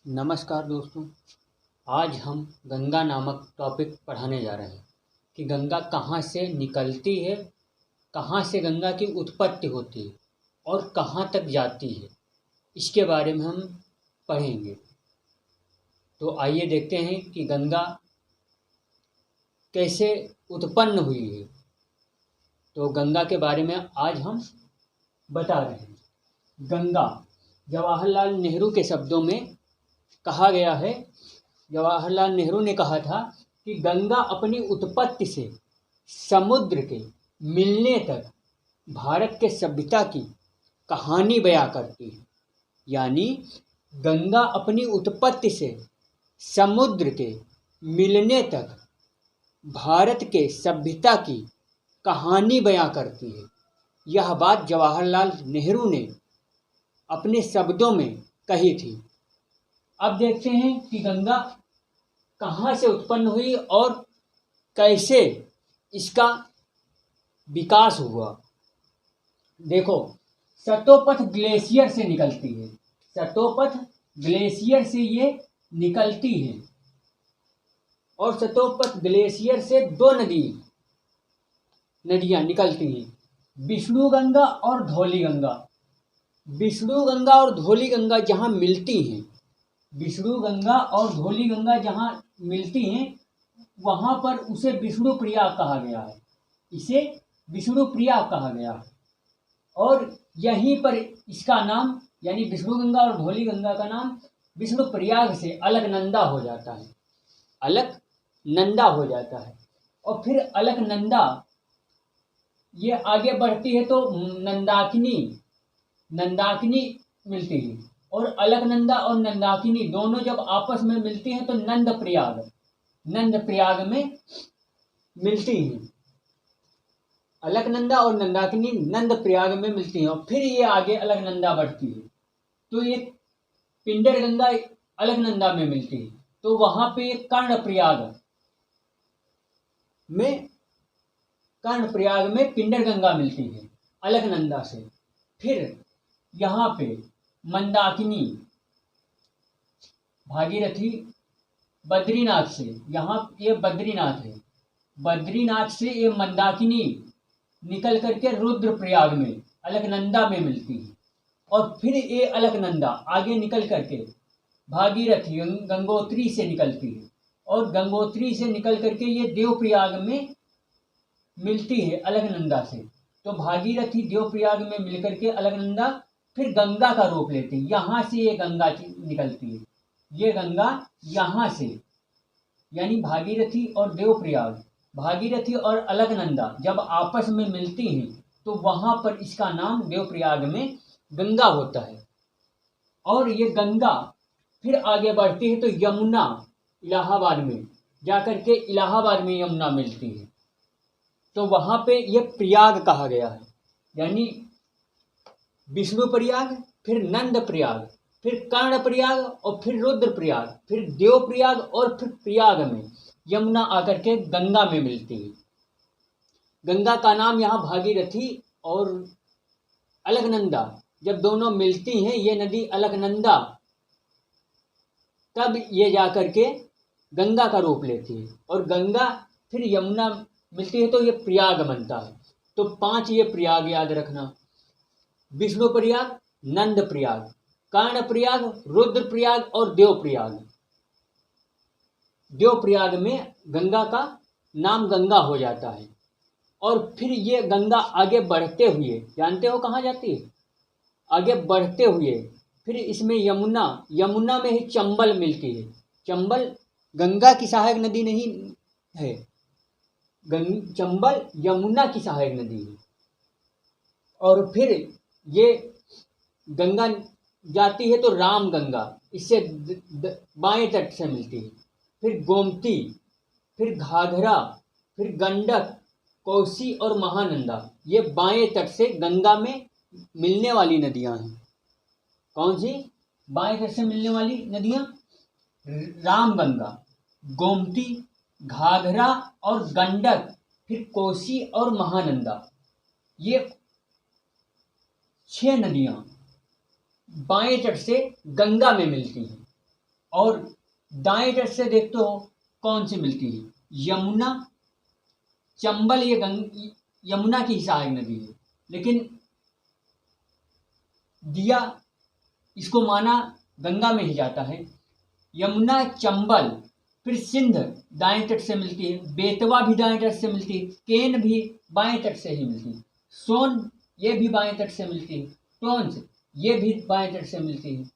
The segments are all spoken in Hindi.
नमस्कार दोस्तों। आज हम गंगा नामक टॉपिक पढ़ाने जा रहे हैं कि गंगा कहाँ से निकलती है, कहाँ से गंगा की उत्पत्ति होती है और कहाँ तक जाती है। इसके बारे में हम पढ़ेंगे। तो आइए देखते हैं कि गंगा कैसे उत्पन्न हुई है। तो गंगा के बारे में आज हम बता रहे हैं। गंगा जवाहरलाल नेहरू के शब्दों में कहा गया है। जवाहरलाल नेहरू ने कहा था कि गंगा अपनी उत्पत्ति से समुद्र के मिलने तक भारत के सभ्यता की कहानी बयां करती है। यानी गंगा अपनी उत्पत्ति से समुद्र के मिलने तक भारत के सभ्यता की कहानी बयां करती है। यह बात जवाहरलाल नेहरू ने अपने शब्दों में कही थी। अब देखते हैं कि गंगा कहाँ से उत्पन्न हुई और कैसे इसका विकास हुआ। देखो, सतोपथ ग्लेशियर से निकलती है। सतोपथ ग्लेशियर से ये निकलती है और सतोपथ ग्लेशियर से दो नदियाँ निकलती हैं, विष्णु गंगा और धौली गंगा। विष्णु गंगा और धौली गंगा जहाँ मिलती हैं, विष्णु गंगा और धौली गंगा जहाँ मिलती हैं, वहाँ पर उसे विष्णु प्रयाग कहा गया है। इसे विष्णु प्रयाग कहा गया है और यहीं पर इसका नाम यानी विष्णु गंगा और धौली गंगा का नाम विष्णु प्रयाग से अलकनंदा हो जाता है। अलकनंदा हो जाता है और फिर अलकनंदा ये आगे बढ़ती है तो नंदाकिनी मिलती है और अलकनंदा और नंदाकिनी दोनों जब आपस में मिलती हैं तो नंद प्रयाग में मिलती हैं। अलकनंदा और नंदाकिनी नंद प्रयाग में मिलती हैं और फिर ये आगे अलकनंदा बढ़ती है तो ये पिंडर गंगा अलकनंदा में मिलती है तो वहां पे कर्णप्रयाग में पिंडर गंगा मिलती है अलकनंदा से। फिर यहाँ पे मंदाकिनी भागीरथी बद्रीनाथ से, यहाँ ये बद्रीनाथ है, बद्रीनाथ से ये मंदाकिनी निकल करके रुद्रप्रयाग में अलकनंदा में मिलती है और फिर ये अलकनंदा आगे निकल करके भागीरथी गंगोत्री से निकलती है और गंगोत्री से निकल करके ये देवप्रयाग में मिलती है अलकनंदा से। तो भागीरथी देवप्रयाग में मिलकर के अलकनंदा फिर गंगा का रूप लेती है। यहाँ से ये गंगा निकलती है। ये गंगा यहाँ से यानी भागीरथी और देवप्रयाग, भागीरथी और अलकनंदा जब आपस में मिलती हैं तो वहाँ पर इसका नाम देवप्रयाग में गंगा होता है। और ये गंगा फिर आगे बढ़ती है तो यमुना इलाहाबाद में जाकर के इलाहाबाद में यमुना मिलती है तो वहाँ पे ये प्रयाग कहा गया है। यानी विष्णु प्रयाग, फिर नंद प्रयाग, फिर कर्ण प्रयाग और फिर रुद्र प्रयाग, फिर देव प्रयाग और फिर प्रयाग में यमुना आकर के गंगा में मिलती है। गंगा का नाम यहाँ भागीरथी और अलकनंदा जब दोनों मिलती हैं, ये नदी अलकनंदा, तब ये जाकर के गंगा का रूप लेती है और गंगा फिर यमुना मिलती है तो ये प्रयाग बनता है। तो 5 ये प्रयाग याद रखना, विष्णु प्रयाग, नंद प्रयाग, कर्ण प्रयाग, रुद्र प्रयाग और देव प्रयाग। देव प्रयाग में गंगा का नाम गंगा हो जाता है और फिर ये गंगा आगे बढ़ते हुए जानते हो कहाँ जाती है? आगे बढ़ते हुए फिर इसमें यमुना में ही चंबल मिलती है। चंबल गंगा की सहायक नदी नहीं है, चंबल यमुना की सहायक नदी है। और फिर ये गंगा जाती है तो राम गंगा इससे बाएं तट से मिलती है, फिर गोमती, फिर घाघरा, फिर गंडक, कोसी और महानंदा, ये बाएं तट से गंगा में मिलने वाली नदियां हैं। कौन सी बाएं तट से मिलने वाली नदियां? रामगंगा, गोमती, घाघरा और गंडक, फिर कोसी और महानंदा, ये 6 नदियां बाएं तट से गंगा में मिलती हैं। और दाएं तट से देखते हो कौन सी मिलती है? यमुना, चंबल। ये यमुना की सहायक नदी है, लेकिन दिया इसको माना गंगा में ही जाता है। यमुना, चंबल, फिर सिंध दाएं तट से मिलती है, बेतवा भी दाएं तट से मिलती है, केन भी बाएं तट से ही मिलती है, सोन ये भी बाएं तट से मिलती है, टोंस ये भी बाएं तट से मिलती है।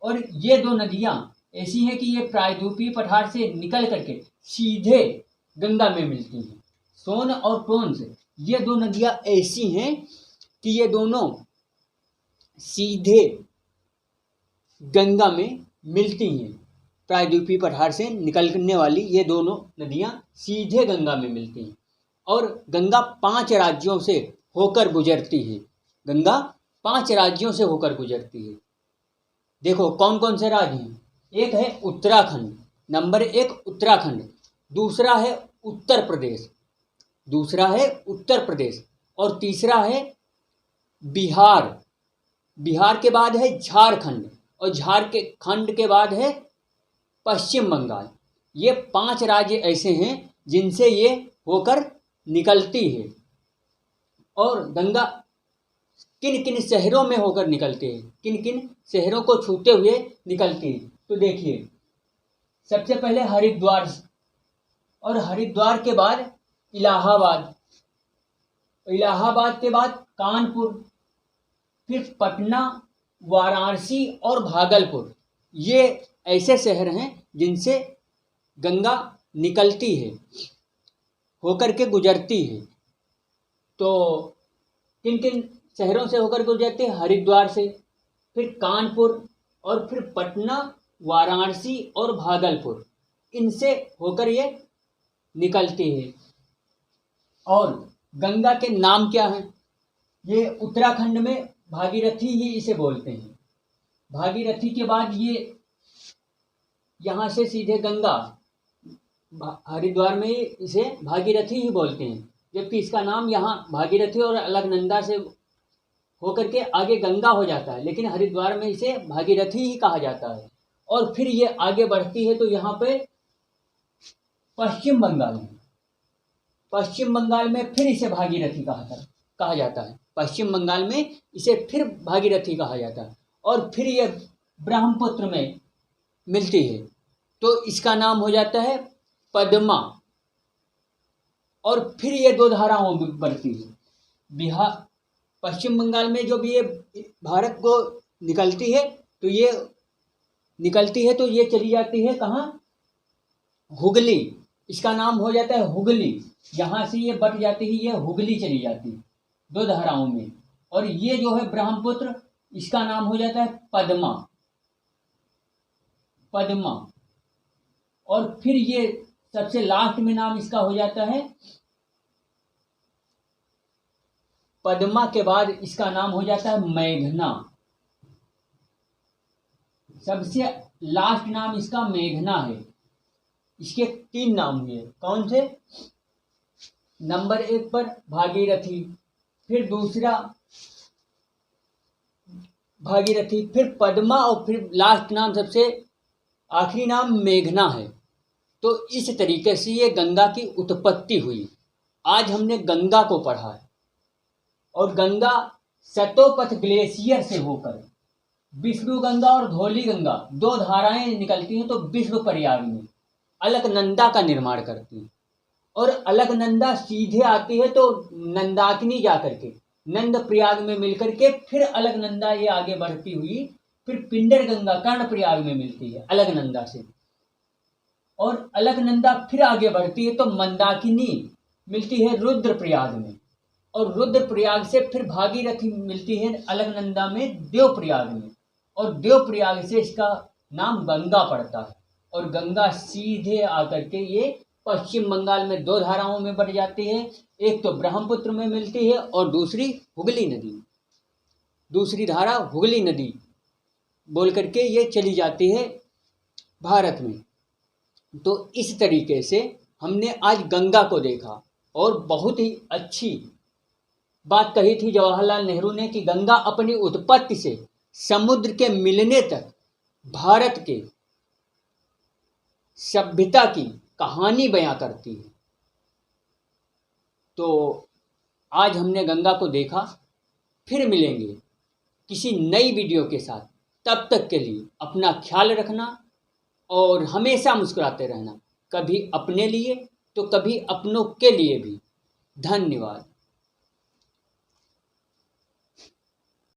और ये दो नदियां ऐसी हैं कि ये प्रायद्वीपीय पठार से निकल करके सीधे गंगा में मिलती हैं। सोन और टोंस ये दो नदियां ऐसी हैं कि ये दोनों सीधे गंगा में मिलती हैं। प्रायद्वीपीय पठार से निकलने वाली ये दोनों नदियां सीधे गंगा में मिलती हैं और गंगा 5 राज्यों से होकर गुजरती है। गंगा 5 राज्यों से होकर गुजरती है। देखो कौन कौन से राज्य हैं? एक है उत्तराखंड, नंबर 1 उत्तराखंड, दूसरा है उत्तर प्रदेश, और तीसरा है बिहार। बिहार के बाद है झारखंड, और झारखंड के बाद है पश्चिम बंगाल। ये 5 राज्य ऐसे हैं जिनसे ये होकर निकलती है। और गंगा किन किन शहरों में होकर निकलती है, किन किन शहरों को छूते हुए निकलती है? तो देखिए, सबसे पहले हरिद्वार, और हरिद्वार के बाद इलाहाबाद, इलाहाबाद के बाद कानपुर, फिर पटना, वाराणसी और भागलपुर। ये ऐसे शहर हैं जिनसे गंगा निकलती है, होकर के गुजरती है। तो किन किन शहरों से होकर गुजरती है? हरिद्वार से, फिर कानपुर, और फिर पटना, वाराणसी और भागलपुर, इनसे होकर ये निकलती है। और गंगा के नाम क्या हैं? ये उत्तराखंड में भागीरथी ही इसे बोलते हैं। भागीरथी के बाद ये यहाँ से सीधे गंगा, हरिद्वार में इसे भागीरथी ही बोलते हैं, जबकि इसका नाम यहाँ भागीरथी और अलकनंदा से होकर के आगे गंगा हो जाता है, लेकिन हरिद्वार में इसे भागीरथी ही कहा जाता है। और फिर ये आगे बढ़ती है तो यहाँ पे पश्चिम बंगाल में फिर इसे भागीरथी कहा जाता है। पश्चिम बंगाल में इसे फिर भागीरथी कहा जाता है। और फिर ये ब्रह्मपुत्र में मिलती है तो इसका नाम हो जाता है पद्मा। और फिर ये 2 धाराओं में बढ़ती है। पश्चिम बंगाल में जो भी ये भारत को निकलती है तो ये चली जाती है कहाँ? हुगली। इसका नाम हो जाता है हुगली। यहाँ से ये बट जाती है, ये हुगली चली जाती है 2 धाराओं में। और ये जो है ब्रह्मपुत्र, इसका नाम हो जाता है पद्मा। और फिर ये सबसे लास्ट में नाम इसका हो जाता है, पद्मा के बाद इसका नाम हो जाता है मेघना। सबसे लास्ट नाम इसका मेघना है। इसके 3 नाम हुए, कौन से? नंबर 1 पर भागीरथी, फिर दूसरा भागीरथी, फिर पद्मा, और फिर लास्ट नाम सबसे आखिरी नाम मेघना है। तो इस तरीके से ये गंगा की उत्पत्ति हुई। आज हमने गंगा को पढ़ा है। और गंगा सतोपथ ग्लेशियर से होकर विष्णु गंगा और धौली गंगा 2 धाराएं निकलती हैं तो विश्व प्रयाग में अलकनंदा का निर्माण करती हैं। और अलकनंदा सीधे आती है तो नंदाकिनी जाकर के नंद प्रयाग में मिलकर के फिर अलकनंदा ये आगे बढ़ती हुई फिर पिंडर गंगा कर्ण प्रयाग में मिलती है अलकनंदा से। और अलकनंदा फिर आगे बढ़ती है तो मंदाकिनी मिलती है रुद्रप्रयाग में। और रुद्रप्रयाग से फिर भागीरथी मिलती है अलकनंदा में देवप्रयाग में। और देवप्रयाग से इसका नाम गंगा पड़ता है। और गंगा सीधे आकर के ये पश्चिम बंगाल में 2 धाराओं में बढ़ जाती है। एक तो ब्रह्मपुत्र में मिलती है और दूसरी हुगली नदी, दूसरी धारा हुगली नदी बोल करके ये चली जाती है भारत में। तो इस तरीके से हमने आज गंगा को देखा और बहुत ही अच्छी बात कही थी जवाहरलाल नेहरू ने कि गंगा अपनी उत्पत्ति से समुद्र के मिलने तक भारत के सभ्यता की कहानी बयां करती है। तो आज हमने गंगा को देखा, फिर मिलेंगे किसी नई वीडियो के साथ। तब तक के लिए अपना ख्याल रखना और हमेशा मुस्कुराते रहना, कभी अपने लिए तो कभी अपनों के लिए भी। धन्यवाद।